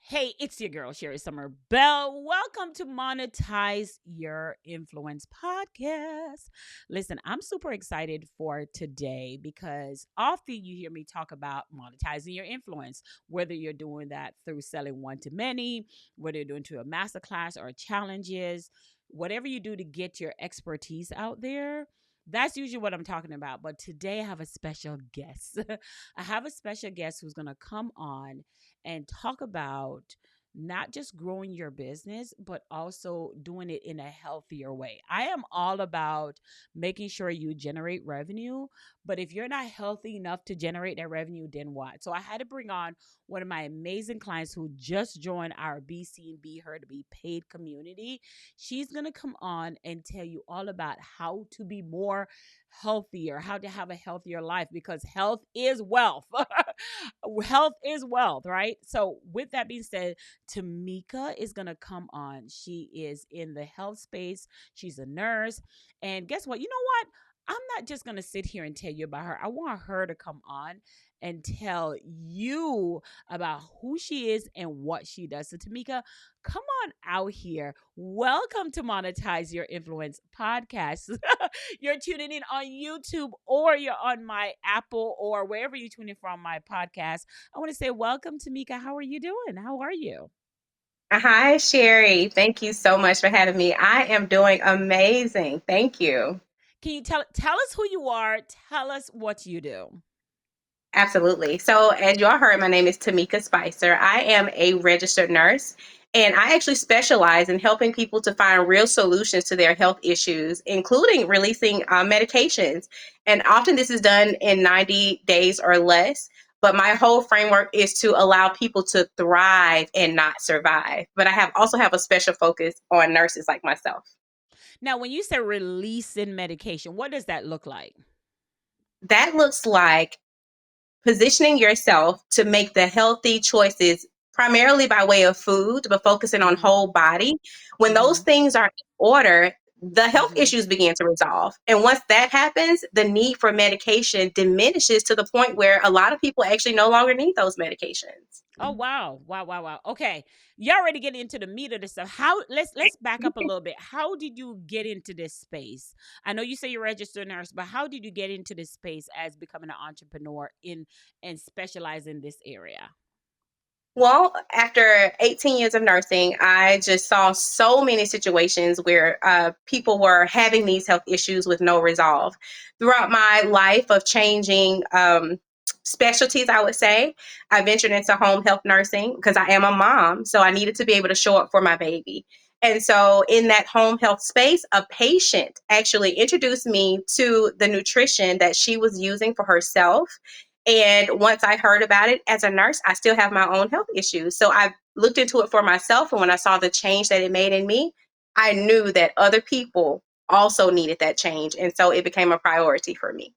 Hey, it's your girl, Sherri Somers Bell. Welcome to Monetize Your Influence Podcast. Listen, I'm super excited for today because often you hear me talk about monetizing your influence, whether you're doing that through selling one to many, whether you're doing to a masterclass or challenges, whatever you do to get your expertise out there. That's usually what I'm talking about. But today I have a special guest. I have a special guest who's going to come on and talk about not just growing your business, but also doing it in a healthier way. I am all about making sure you generate revenue, but if you're not healthy enough to generate that revenue, then what? So I had to bring on one of my amazing clients who just joined our BC and Be Her to Be Paid community. She's going to come on and tell you all about how to be more healthier, how to have a healthier life because health is wealth. Health is wealth, right? So, with that being said, Tamika is going to come on. She is in the health space, she's a nurse. And guess what? You know what? I'm not just going to sit here and tell you about her. I want her to come on and tell you about who she is and what she does. So, Tamika, come on out here. Welcome to Monetize Your Influence Podcast. You're tuning in on YouTube or you're on my Apple or wherever you're tuning from my podcast. I want to say welcome, Tamika. How are you doing? How are you? Hi, Sherry. Thank you so much for having me. I am doing amazing. Thank you. Can you tell us who you are? Tell us what you do. Absolutely. So, as y'all heard, my name is Tomeka Spicer. I am a registered nurse, and I actually specialize in helping people to find real solutions to their health issues, including releasing medications. And often this is done in 90 days or less. But my whole framework is to allow people to thrive and not survive. But I have also have a special focus on nurses like myself. Now, when you say releasing medication, what does that look like? That looks like positioning yourself to make the healthy choices primarily by way of food, but focusing on Mm-hmm. whole body. When those Mm-hmm. things are in order, the health Mm-hmm. issues begin to resolve. And once that happens, the need for medication diminishes to the point where a lot of people actually no longer need those medications. Oh wow. Wow, wow, wow. Okay. You already get into the meat of this stuff. How let's back up a little bit. How did you get into this space? I know you say you're a registered nurse, but how did you get into this space as becoming an entrepreneur in and specialize in this area? Well, after 18 years of nursing, I just saw so many situations where people were having these health issues with no resolve. Throughout my life of changing specialties, I would say, I ventured into home health nursing because I am a mom. So I needed to be able to show up for my baby. And so, in that home health space, a patient actually introduced me to the nutrition that she was using for herself. And once I heard about it as a nurse, I still have my own health issues. So I looked into it for myself. And when I saw the change that it made in me, I knew that other people also needed that change. And so it became a priority for me.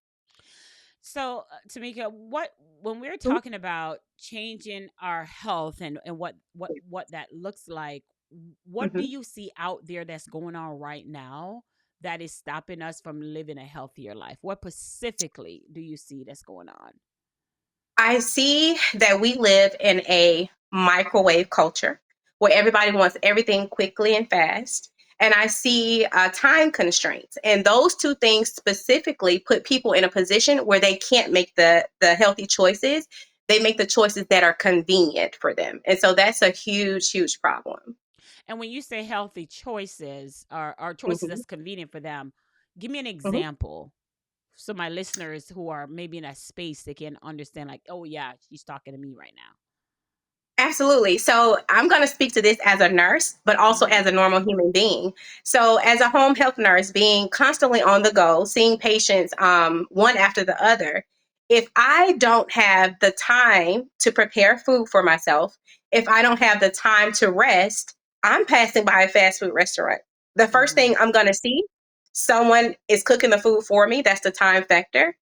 So, Tamika, what when we're Mhm, talking about changing our health and what that looks like, what do mhm. you see out there that's going on right now that is stopping us from living a healthier life? What specifically do you see that's going on? I see that we live in a microwave culture where everybody wants everything quickly and fast. And I see time constraints. And those two things specifically put people in a position where they can't make the healthy choices. They make the choices that are convenient for them. And so that's a huge, huge problem. And when you say healthy choices or choices Mhm, that's convenient for them, give me an mhm. example so my listeners who are maybe in that space they can understand like, oh yeah, she's talking to me right now. Absolutely. So I'm going to speak to this as a nurse, but also Mm-hmm. as a normal human being. So, as a home health nurse, being constantly on the go, seeing patients one after the other, if I don't have the time to prepare food for myself, if I don't have the time to rest, I'm passing by a fast food restaurant. The first Mm-hmm. thing I'm going to see, someone is cooking the food for me. That's the time factor.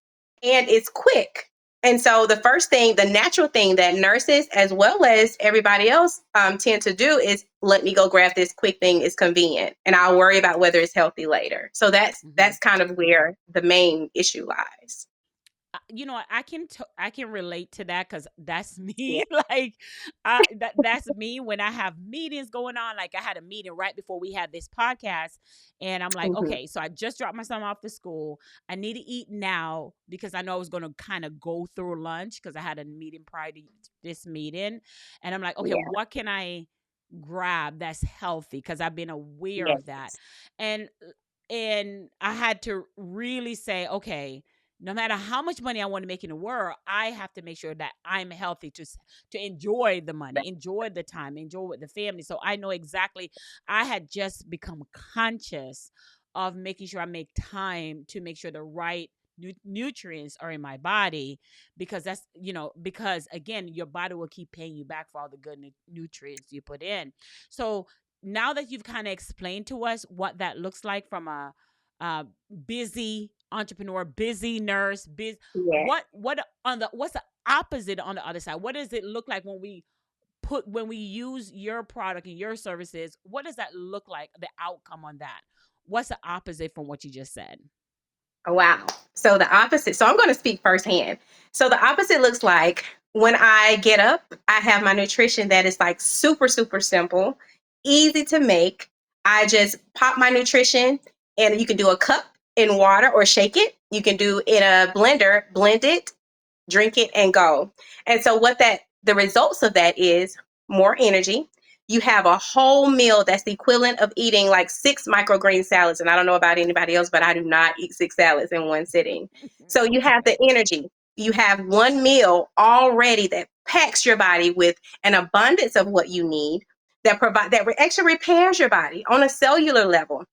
And it's quick. And so the first thing, the natural thing that nurses as well as everybody else tend to do is let me go grab this quick thing. It's convenient, and I'll worry about whether it's healthy later. So that's Mm-hmm. that's kind of where the main issue lies. I can relate to that because that's Yeah. me. Like, that's me when I have meetings going on. Like, I had a meeting right before we had this podcast, and I'm like, Hmm. okay, so I just dropped my son off to school. I need to eat now because I know I was going to kind of go through lunch because I had a meeting prior to this meeting, and I'm like, okay, Yeah. what can I grab that's healthy? Because I've been aware of that, Yes. and I had to really say, okay, no matter how much money I want to make in the world, I have to make sure that I'm healthy to enjoy the money, enjoy the time, enjoy with the family. So I know exactly. I had just become conscious of making sure I make time to make sure the right nutrients are in my body, because because again, your body will keep paying you back for all the good nutrients you put in. So now that you've kind of explained to us what that looks like from a uh, busy entrepreneur, busy nurse, Yeah. what's the opposite on the other side? What does it look like when we use your product and your services? What does that look like? The outcome on that? What's the opposite from what you just said? Wow. So the opposite. So I'm going to speak firsthand. So the opposite looks like when I get up, I have my nutrition that is like super, super simple, easy to make. I just pop my nutrition, and you can do a cup in water or shake it. You can do in a blender, blend it, drink it, and go. And so what that the results of that is more energy. You have a whole meal that's the equivalent of eating like 6 microgreen salads. And I don't know about anybody else, but I do not eat 6 salads in one sitting. So you have Okay. the energy. You have one meal already that packs your body with an abundance of what you need, that actually repairs your body on a cellular level.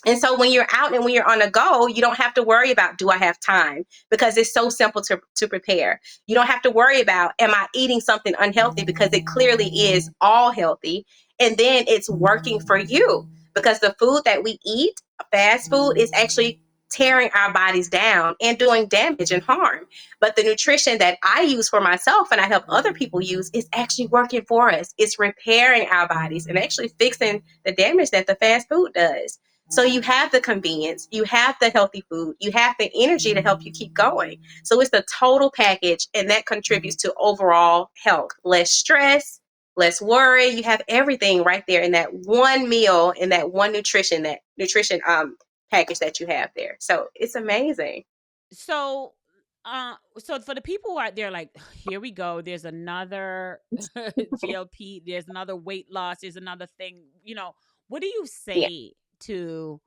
And so when you're out and when you're on a go, you don't have to worry about, do I have time? Because it's so simple to prepare. You don't have to worry about, am I eating something unhealthy? Because it clearly is all healthy. And then it's working for you, because the food that we eat, fast food, is actually tearing our bodies down and doing damage and harm. But the nutrition that I use for myself and I help other people use is actually working for us. It's repairing our bodies and actually fixing the damage that the fast food does. So you have the convenience, you have the healthy food, you have the energy to help you keep going. So it's the total package, and that contributes to overall health. Less stress, less worry. You have everything right there in that one meal, in that one nutrition package that you have there. So it's amazing. So so for the people who are there, like, here we go, there's another GLP, there's another weight loss, there's another thing, what do you Yeah. say to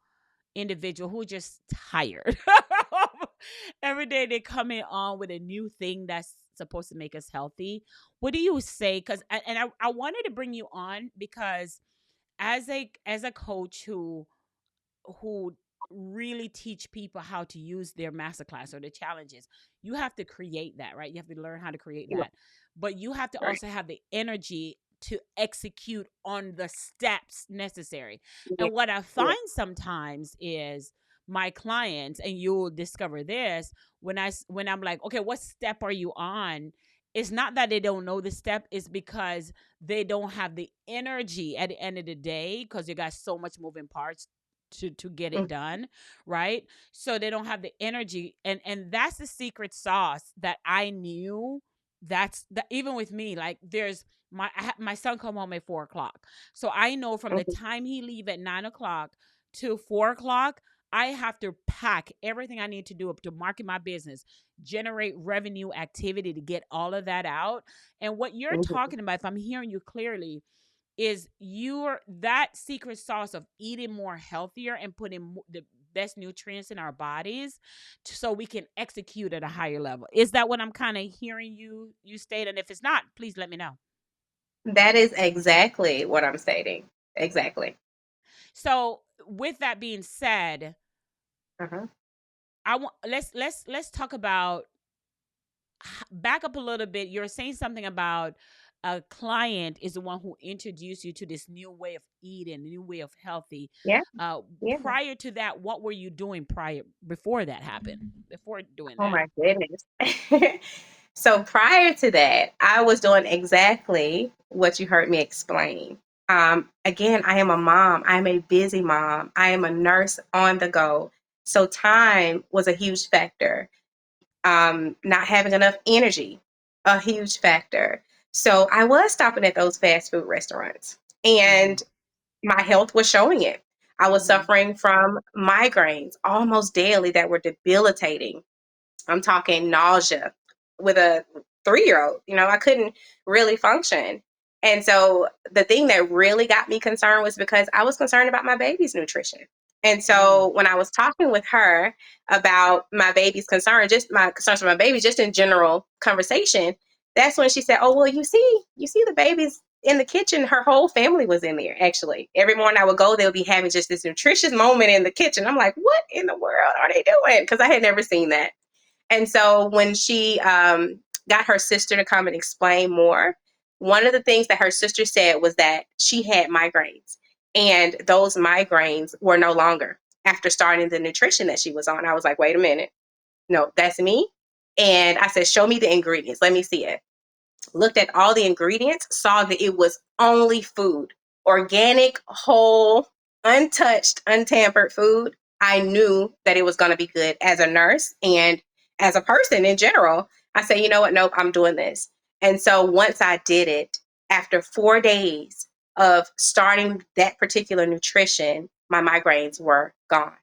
individual who just tired? Every day they come in on with a new thing that's supposed to make us healthy. What do you say? Because I wanted to bring you on because as a coach who really teach people how to use their masterclass or the challenges, you have to create that, right? You have to learn how to create that, but you have to Right. also have the energy to execute on the steps necessary. Yeah. And what I Yeah. find sometimes is my clients, and you'll discover this, when I'm like, okay, what step are you on? It's not that they don't know the step, it's because they don't have the energy at the end of the day, because you got so much moving parts to get it Mm. done, right? So they don't have the energy, and that's the secret sauce that I knew. That's that. Even with me, like, there's my son come home at 4 o'clock, so I know from the Mhm. time he leave at 9 o'clock to 4 o'clock, I have to pack everything I need to do up to market my business, generate revenue activity to get all of that out. And what you're Mhm. talking about, if I'm hearing you clearly, is your that secret sauce of eating more healthier and putting the best nutrients in our bodies, so we can execute at a higher level. Is that what I'm kind of hearing you state? And if it's not, please let me know. That is exactly what I'm stating. Exactly. So with that being said, Uh-huh. I want let's talk about, back up a little bit. You're saying something about a client is the one who introduced you to this new way of eating, new way of healthy. Yeah. Yeah. Prior to that, what were you doing before that happened? Before doing Oh that? my goodness. So prior to that, I was doing exactly what you heard me explain. Again, I am a mom. I'm a busy mom. I am a nurse on the go. So time was a huge factor. not having enough energy, a huge factor. So I was stopping at those fast food restaurants, Mm-hmm. and my health was showing it. I was Mm-hmm. suffering from migraines almost daily that were debilitating. I'm talking nausea with a 3-year old. I couldn't really function. And so the thing that really got me concerned was because I was concerned about my baby's nutrition. And Mm. so when I was talking with her about my baby's concern, just my concerns for my baby, just in general conversation, that's when she said, "Oh, well, you see the baby's in the kitchen. Her whole family was in there, actually. Every morning I would go, they would be having just this nutritious moment in the kitchen." I'm like, what in the world are they doing? Because I had never seen that. And so when she got her sister to come and explain more, one of the things that her sister said was that she had migraines, and those migraines were no longer after starting the nutrition that she was on. I was like, wait a minute. No, that's me. And I said, show me the ingredients. Let me see it. Looked at all the ingredients, saw that it was only food, organic, whole, untouched, untampered food. I knew that it was going to be good as a nurse and as a person in general. I said, you know what? Nope, I'm doing this. And so once I did it, after 4 days of starting that particular nutrition, my migraines were gone.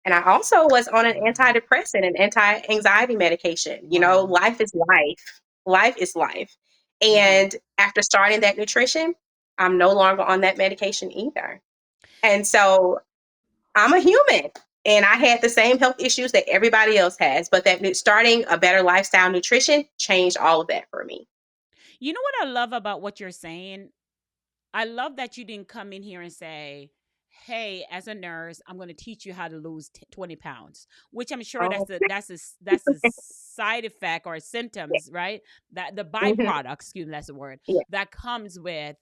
And I also was on an Wow. antidepressant and anti-anxiety medication. Wow. Life is life. Life is life. Mm-hmm. And after starting that nutrition, I'm no longer on that medication either. And so I'm a human, and I had the same health issues that everybody else has, but starting a better lifestyle nutrition changed all of that for me. You know what I love about what you're saying? I love that you didn't come in here and say, "Hey, as a nurse, I'm going to teach you how to lose 20 pounds," which I'm sure Oh, that's a side effect or yeah. symptoms, right? That the Hmm. byproduct, excuse me, that's the word Yeah, that comes with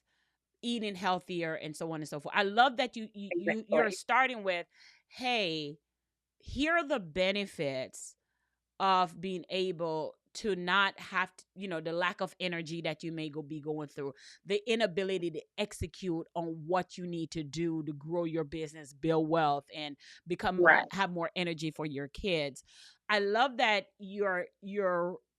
eating healthier and so on and so forth. I love that you're exactly. starting with, "Hey, here are the benefits of being able to not have to, the lack of energy that you may be going through, the inability to execute on what you need to do to grow your business, build wealth, and Right. have more energy for your kids." I love that you're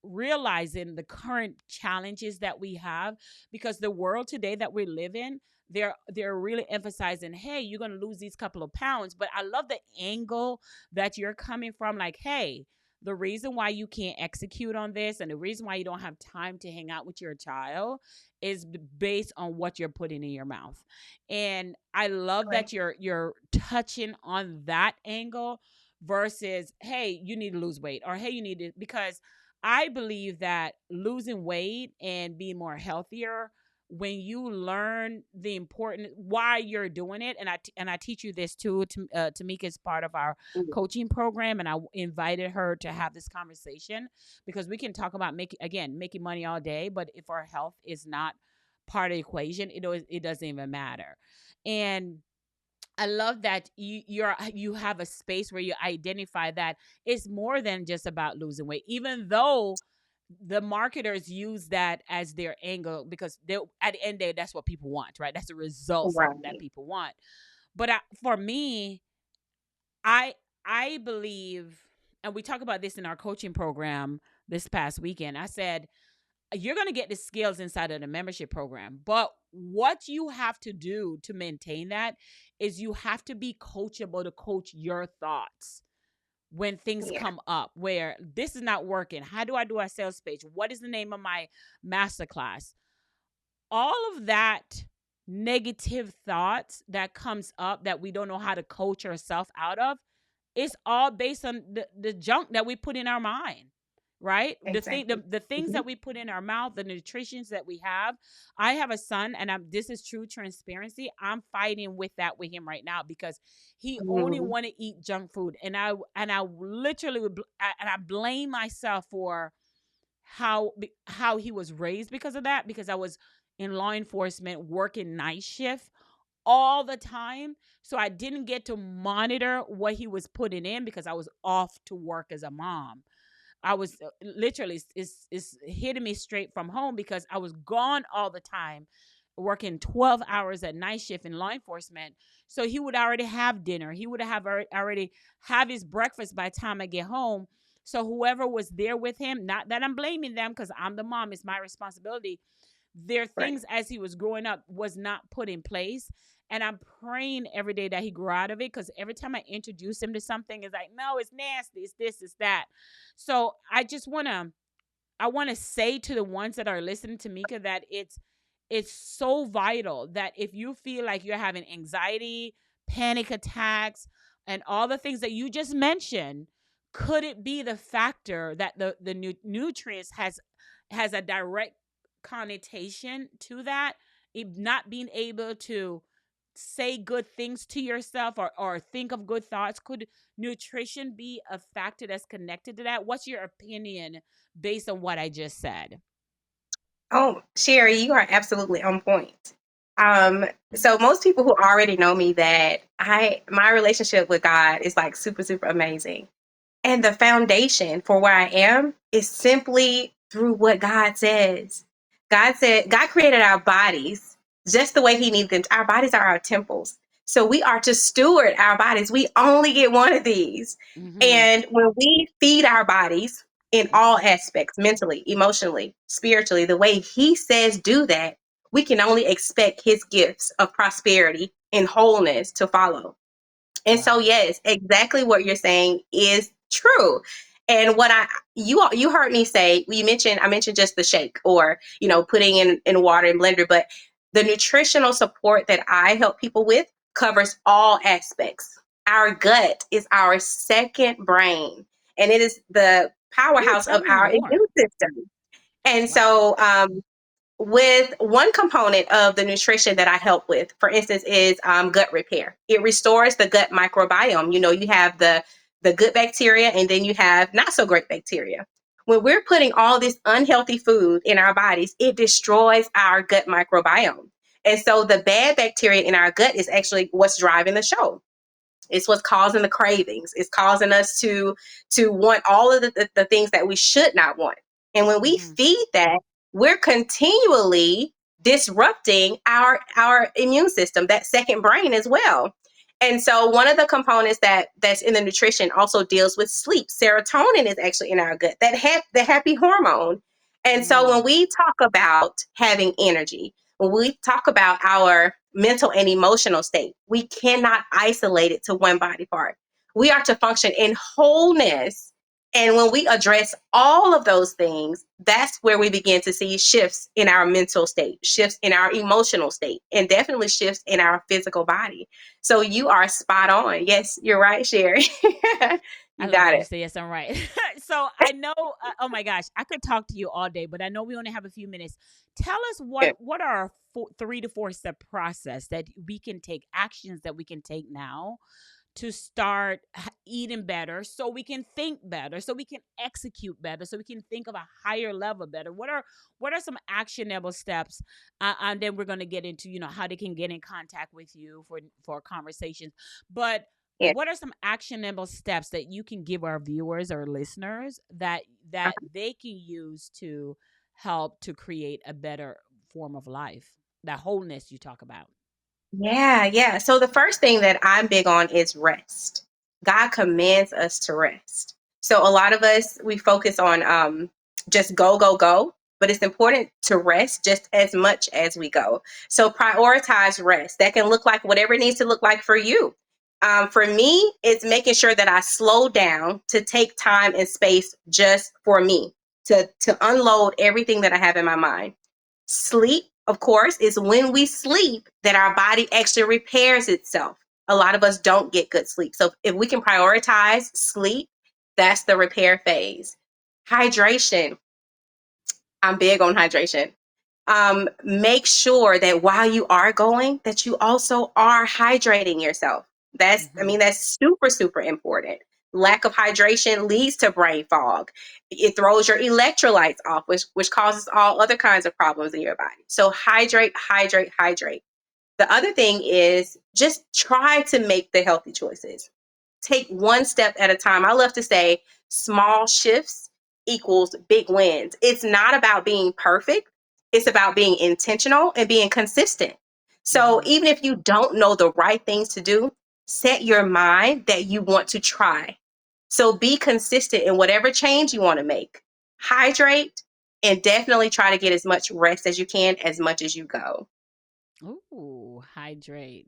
realizing the current challenges that we have, because the world today that we live in, they're really emphasizing, "Hey, you're going to lose these couple of pounds." But I love the angle that you're coming from, like, "Hey, the reason why you can't execute on this and the reason why you don't have time to hang out with your child is based on what you're putting in your mouth." And I love Right. that you're touching on that angle versus, "Hey, you need to lose weight," or, "Hey, you need to," because I believe that losing weight and being more healthier, when you learn the important why you're doing it, and I teach you this too. Tamika is part of our Mhm. coaching program, and I invited her to have this conversation because we can talk about making money all day, but if our health is not part of the equation, it doesn't even matter. And I love that you have a space where you identify that it's more than just about losing weight, even though the marketers use that as their angle, because they, at the end of the day, that's what people want, right? That's the results that Right. people want. But for me, I I believe, and we talk about this in our coaching program this past weekend. I said, you're going to get the skills inside of the membership program, but what you have to do to maintain that is you have to be coachable to coach your thoughts when things Yeah. come up where this is not working. How do I do a sales page? What is the name of my masterclass? All of that negative thoughts that comes up that we don't know how to coach ourselves out of, it's all based on the junk that we put in our mind, right? Exactly. The things Hmm. that we put in our mouth, the nutritions that we have. I have a son, and this is true transparency. I'm fighting with that with him right now because he only Hmm. want to eat junk food, and I literally and I blame myself for how he was raised because of that, because I was in law enforcement working night shift all the time. So I didn't get to monitor what he was putting in because I was off to work as a mom. I was literally, it's hitting me straight from home because I was gone all the time, working 12 hours at night shift in law enforcement. So he would already have dinner. He would have already have his breakfast by the time I get home. So whoever was there with him, not that I'm blaming them because I'm the mom, it's my responsibility. Their Right. things as he was growing up was not put in place. And I'm praying every day that he grew out of it, because every time I introduce him to something, it's like, no, it's nasty, it's this, it's that. So I want to say to the ones that are listening to Mika that it's so vital that if you feel like you're having anxiety, panic attacks, and all the things that you just mentioned, could it be the factor that the nutrients has a direct connotation to that? Not being able to say good things to yourself, or think of good thoughts, could nutrition be a factor that's connected to that? What's your opinion based on what I just said? Oh, Sherri, you are absolutely on point. Um, so most people who already know me, that my relationship with God is like super, super amazing. And the foundation for where I am is simply through what God says. God created our bodies just the way He needs them. Our bodies are our temples. So we are to steward our bodies. We only get one of these. Mm-hmm. And when we feed our bodies in all Mm-hmm. aspects, mentally, emotionally, spiritually, the way He says do that, we can only expect His gifts of prosperity and wholeness to follow. And so, Wow. yes, exactly what you're saying is true. And what you heard me say, I mentioned just the shake, or putting in water and blender, but the nutritional support that I help people with covers all aspects. Our gut is our second brain, and it is the Ooh, powerhouse tell of me our more. immune system. And Wow. so, with one component of the nutrition that I help with, for instance, is gut repair. It restores the gut microbiome. You have the good bacteria, and then you have not so great bacteria. When we're putting all this unhealthy food in our bodies, it destroys our gut microbiome. And so the bad bacteria in our gut is actually what's driving the show. It's what's causing the cravings. It's causing us to want all of the things that we should not want. And when we Mm-hmm. feed that, we're continually disrupting our immune system, that second brain as well. And so one of the components that's in the nutrition also deals with sleep. Serotonin is actually in our gut, the happy hormone. And so Mm-hmm. when we talk about having energy, when we talk about our mental and emotional state, we cannot isolate it to one body part. We are to function in wholeness. And when we address all of those things, that's where we begin to see shifts in our mental state, shifts in our emotional state, and definitely shifts in our physical body. So you are spot on. Yes, you're right, Sherri. I You love got when you it. say yes, I'm right. So I know, oh my gosh, I could talk to you all day, but I know we only have a few minutes. Tell us what are our 3 to 4 step process that we can take, actions that we can take now to start eating better, so we can think better, so we can execute better, so we can think of a higher level better. What are some actionable steps? And then we're going to get into how they can get in contact with you for conversations. But Yeah. what are some actionable steps that you can give our viewers or listeners that they can use to help to create a better form of life, that wholeness you talk about? Yeah, yeah. So the first thing that I'm big on is rest. God commands us to rest. So a lot of us we focus on just go go go, but it's important to rest just as much as we go. So prioritize rest. That can look like whatever it needs to look like for you. For me, it's making sure that I slow down to take time and space just for me to unload everything that I have in my mind. Sleep, of course, is when we sleep that our body actually repairs itself. A lot of us don't get good sleep. So if we can prioritize sleep, that's the repair phase. Hydration. I'm big on hydration. Make sure that while you are going, that you also are hydrating yourself. I Mm-hmm. mean, that's super, super important. Lack of hydration leads to brain fog. It throws your electrolytes off, which causes all other kinds of problems in your body. So hydrate, hydrate, hydrate. The other thing is just try to make the healthy choices. Take one step at a time. I love to say small shifts equals big wins. It's not about being perfect, it's about being intentional and being consistent. So Mm-hmm. even if you don't know the right things to do, set your mind that you want to try. So be consistent in whatever change you want to make. Hydrate and definitely try to get as much rest as you can, as much as you go. Ooh, hydrate.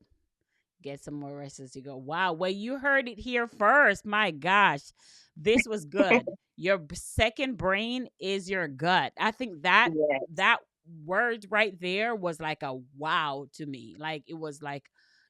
Get some more rest as you go. Wow. Well, you heard it here first. My gosh, this was good. Your second brain is your gut. I think that Yes, that word right there was like a wow to me. Like it was like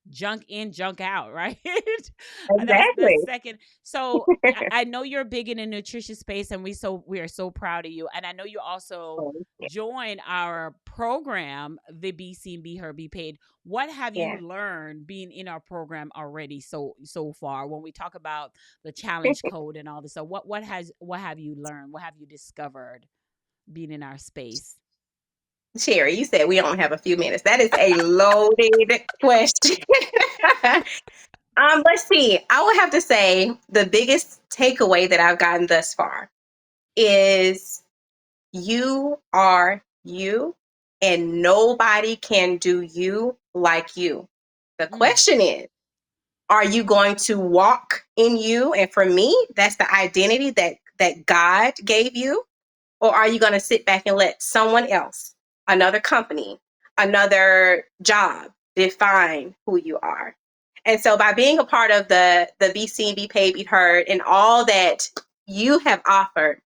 junk in, junk out, right? That's the exactly. second. So I know you're big in the nutrition space, and we are so proud of you. And I know you also join our program, the Be Seen, Be Heard, Be Paid. What have you Yeah. learned being in our program already so far? When we talk about the challenge code and all this, so what have you learned? What have you discovered being in our space? Sherri, you said we only have a few minutes. That is a loaded question. Let's see. I would have to say the biggest takeaway that I've gotten thus far is you are you, and nobody can do you like you. The Mm, question is, are you going to walk in you? And for me, that's the identity that God gave you. Or are you going to sit back and let someone else, another company, another job define who you are? And so by being a part of the Be Seen, Be Paid, Be Heard, and all that you have offered,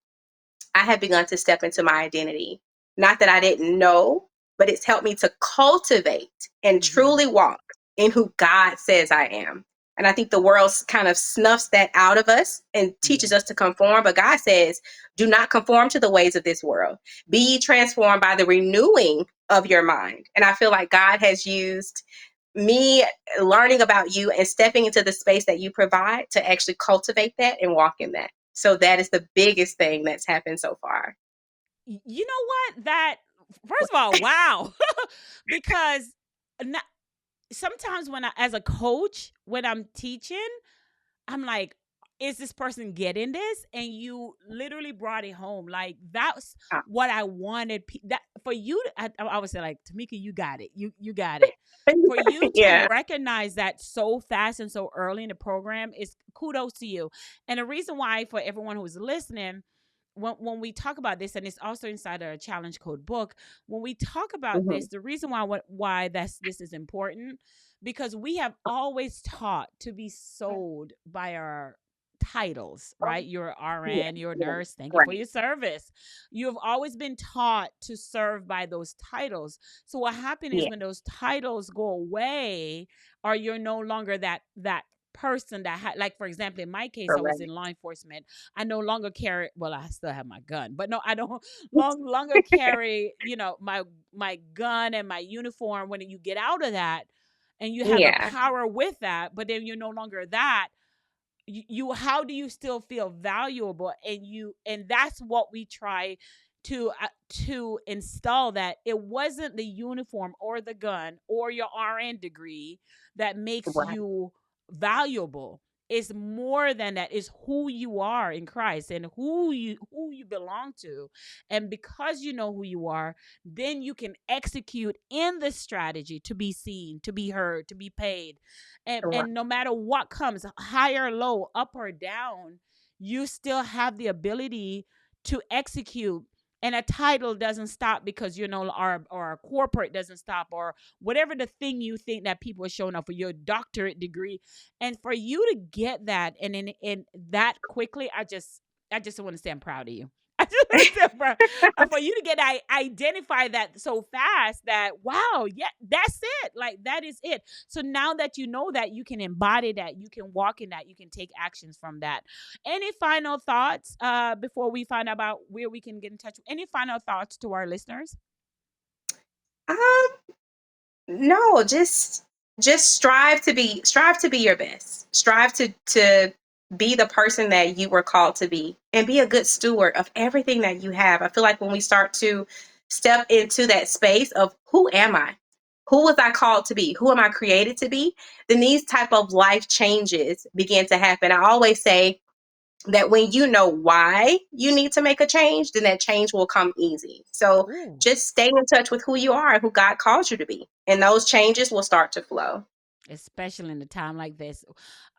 I have begun to step into my identity. Not that I didn't know, but it's helped me to cultivate and mm-hmm, truly walk in who God says I am. And I think the world kind of snuffs that out of us and teaches us yes. to conform. But God says, do not conform to the ways of this world. Be ye transformed by the renewing of your mind. And I feel like God has used me learning about you and stepping into the space that you provide to actually cultivate that and walk in that. So that is the biggest thing that's happened so far. You know what? That first of all, wow, because not, sometimes when as a coach, when I'm teaching, I'm like, is this person getting this? And you literally brought it home. Like that's Ah, what I wanted. That for you, I would say like, Tamika, you got it. You got it. For you to yeah. recognize that so fast and so early in the program is kudos to you. And the reason why, for everyone who's listening, when we talk about this, and it's also inside our challenge code book, when we talk about Hmm. this, the reason why this is important, because we have always taught to be sold by our titles, right? You're Yeah. RN, you're a Yeah. nurse, thank you for Right. your service. You have always been taught to serve by those titles. So what happens is Yeah. when those titles go away, or you're no longer that person that had, like for example, in my case, I was Correct. in law enforcement. I no longer carry, well, I still have my gun, but no, I don't longer carry, my gun and my uniform. When you get out of that and you have a Yeah. power with that, but then you're no longer that, how do you still feel valuable? And that's what we try to install, that it wasn't the uniform or the gun or your RN degree that makes Right. you valuable. It's more than that. It's who you are in Christ and who you belong to. And because you know who you are, then you can execute in the strategy to be seen, to be heard, to be paid. Right. And no matter what comes, high or low, up or down, you still have the ability to execute. And a title doesn't stop because or a corporate doesn't stop, or whatever the thing you think that people are showing up for, your doctorate degree. And for you to get that and that quickly, I just want to say I'm proud of you. I just want to say I'm proud. For you to get identify that so fast, that wow, yeah, that's it. Like that is it. So now that you know that, you can embody that, you can walk in that, you can take actions from that. Any final thoughts before we find out about where we can get in touch? Any final thoughts to our listeners? Um, no, just strive to be your best. Strive to be the person that you were called to be, and be a good steward of everything that you have. I feel like when we start to step into that space of who am I? Who was I called to be? Who am I created to be? Then these type of life changes begin to happen. I always say that when you know why you need to make a change, then that change will come easy. So Ooh, just stay in touch with who you are and who God calls you to be, and those changes will start to flow. especially in a time like this.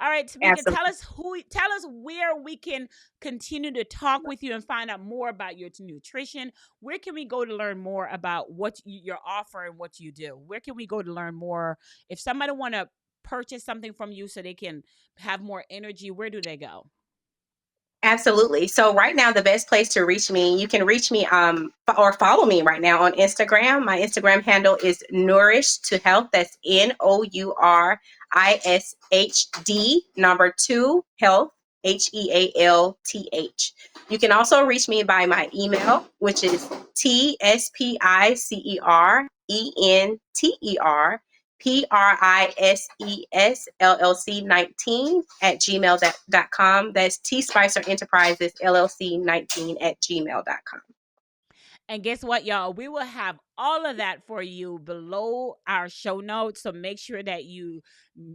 All right, Tamika, Absolutely. tell us where we can continue to talk with you and find out more about your nutrition. Where can we go to learn more about what you're offering, what you do? Where can we go to learn more? If somebody want to purchase something from you so they can have more energy, where do they go? Absolutely. So right now, the best place to reach me, you can reach me or follow me right now on Instagram. My Instagram handle is Nourish to Health. That's NOURISHD number two health HEALTH. You can also reach me by my email, which is TSPICER ENTER PRISESSLLC 19 at gmail.com. That's T Spicer Enterprises LLC 19 at gmail.com. And guess what, y'all? We will have all of that for you below our show notes. So make sure that you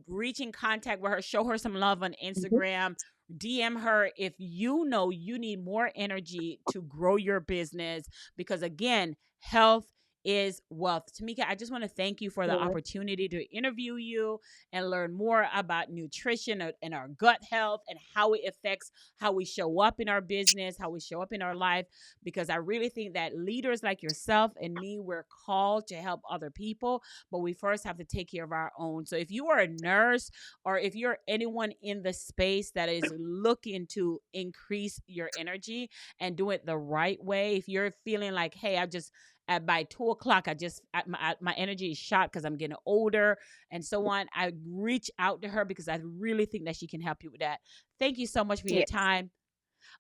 reach in contact with her, show her some love on Mhm. Instagram, DM her if you know you need more energy to grow your business. Because again, health is wealth. Tamika, I just want to thank you for the opportunity to interview you and learn more about nutrition and our gut health and how it affects how we show up in our business, how we show up in our life, because I really think that leaders like yourself and me, we're called to help other people, but we first have to take care of our own. So if you are a nurse or if you're anyone in the space that is looking to increase your energy and do it the right way, if you're feeling like, hey, I just by 2 o'clock, my energy is shot because I'm getting older and so on. I reach out to her because I really think that she can help you with that. Thank you so much for your Yes. time.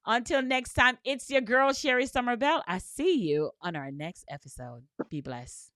Until next time, it's your girl, Sherri Somers Bell. I see you on our next episode. Be blessed.